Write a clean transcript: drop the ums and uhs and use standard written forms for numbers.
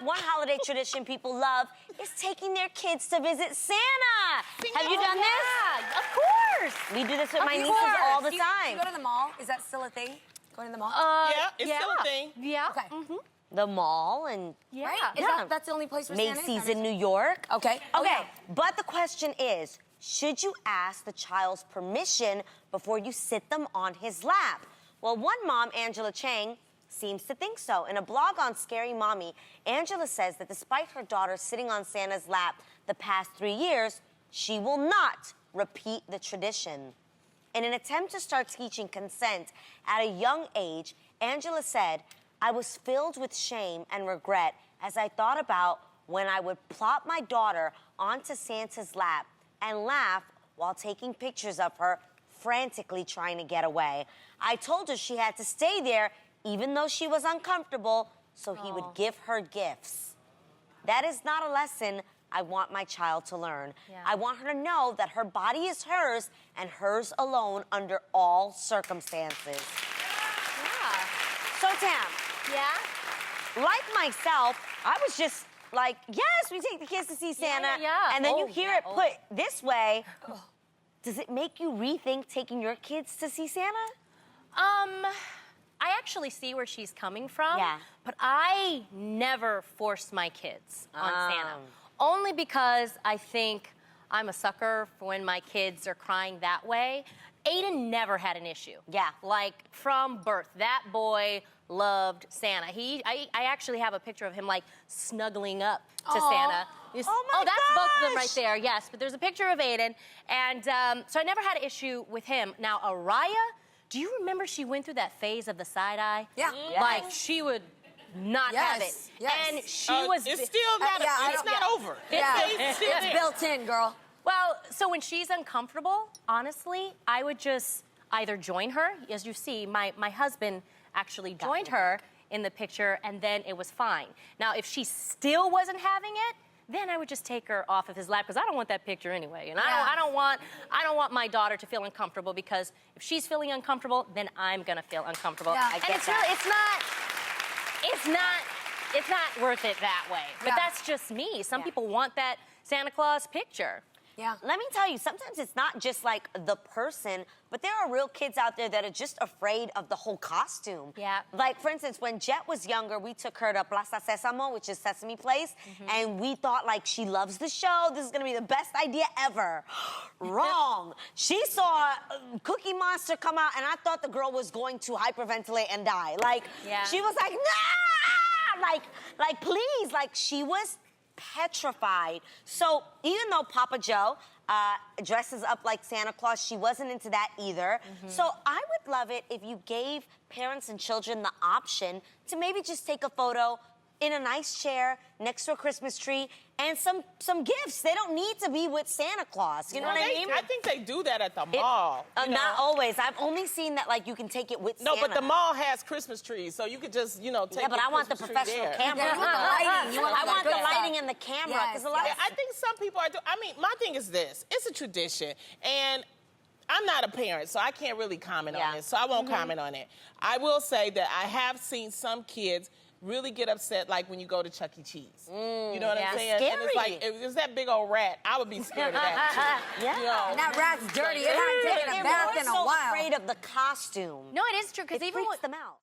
One holiday tradition people love is taking their kids to visit Santa. Have you done this? Yeah, of course. We do this with my nieces all the time. You go to the mall? Is that still a thing? Going to the mall? Yeah, it's still a thing. Yeah. Okay. The mall and Right? That's the only place where Santa is? Macy's in New York. Okay. Okay, but the question is, should you ask the child's permission before you sit them on his lap? Well, one mom, Angela Chang, seems to think so. In a blog on Scary Mommy, Angela says that despite her daughter sitting on Santa's lap the past 3 years, she will not repeat the tradition. In an attempt to start teaching consent at a young age, Angela said, "I was filled with shame and regret as I thought about when I would plop my daughter onto Santa's lap and laugh while taking pictures of her frantically trying to get away. I told her she had to stay there even though she was uncomfortable, so he would give her gifts. That is not a lesson I want my child to learn. I want her to know that her body is hers and hers alone under all circumstances." So, Tam. Yeah? Like myself, I was just like, yes, we take the kids to see Santa. Yeah. And then you hear it put this way. Does it make you rethink taking your kids to see Santa? I actually see where she's coming from. Yeah. But I never force my kids on Santa. Only because I think I'm a sucker for when my kids are crying that way. Aiden never had an issue. Yeah. Like, from birth, that boy loved Santa. I actually have a picture of him, like, snuggling up to Santa. Oh, that's both of them right there, yes. But there's a picture of Aiden. And so I never had an issue with him. Now, Araya, do you remember she went through that phase of the side eye? Yeah. Yes. Like, she would not have it. Yes. And she was... It's still not, it's not over. It's built in, girl. Well, so when she's uncomfortable, honestly, I would just either join her. As you see, my husband actually joined her in the picture, and then it was fine. Now, if she still wasn't having it, then I would just take her off of his lap, because I don't want that picture anyway. And I don't want my daughter to feel uncomfortable, because if she's feeling uncomfortable, then I'm gonna feel uncomfortable. Yeah. And it's not worth it that way. But that's just me. Some people want that Santa Claus picture. Yeah. Let me tell you, sometimes it's not just like the person, but there are real kids out there that are just afraid of the whole costume. Yeah. Like, for instance, when Jet was younger, we took her to Plaza Sésamo, which is Sesame Place, and we thought, like, she loves the show. This is gonna be the best idea ever. Wrong. She saw Cookie Monster come out, and I thought the girl was going to hyperventilate and die. Like, she was like, nah! Like, please. Like, she was petrified. So even though Papa Joe dresses up like Santa Claus, she wasn't into that either. So I would love it if you gave parents and children the option to maybe just take a photo in a nice chair next to a Christmas tree and some gifts. They don't need to be with Santa Claus. You know what I mean? I think they do that at the mall. Not always. I've only seen that, like, you can take it with Santa. No, but the mall has Christmas trees, so you could just, take Yeah, but I want the professional camera. I want the lighting and the camera. Yes, I think some people are doing... I mean, my thing is this. It's a tradition, and I'm not a parent, so I can't really comment on it, so I won't comment on it. I will say that I have seen some kids really get upset, like when you go to Chuck E. Cheese. You know what I'm saying? Scary. And it's like, if it's that big old rat, I would be scared of that too. And that rat's dirty. It hasn't taken a bath in a while. They're more so afraid of the costume. No, it is true, because It even freaks them out.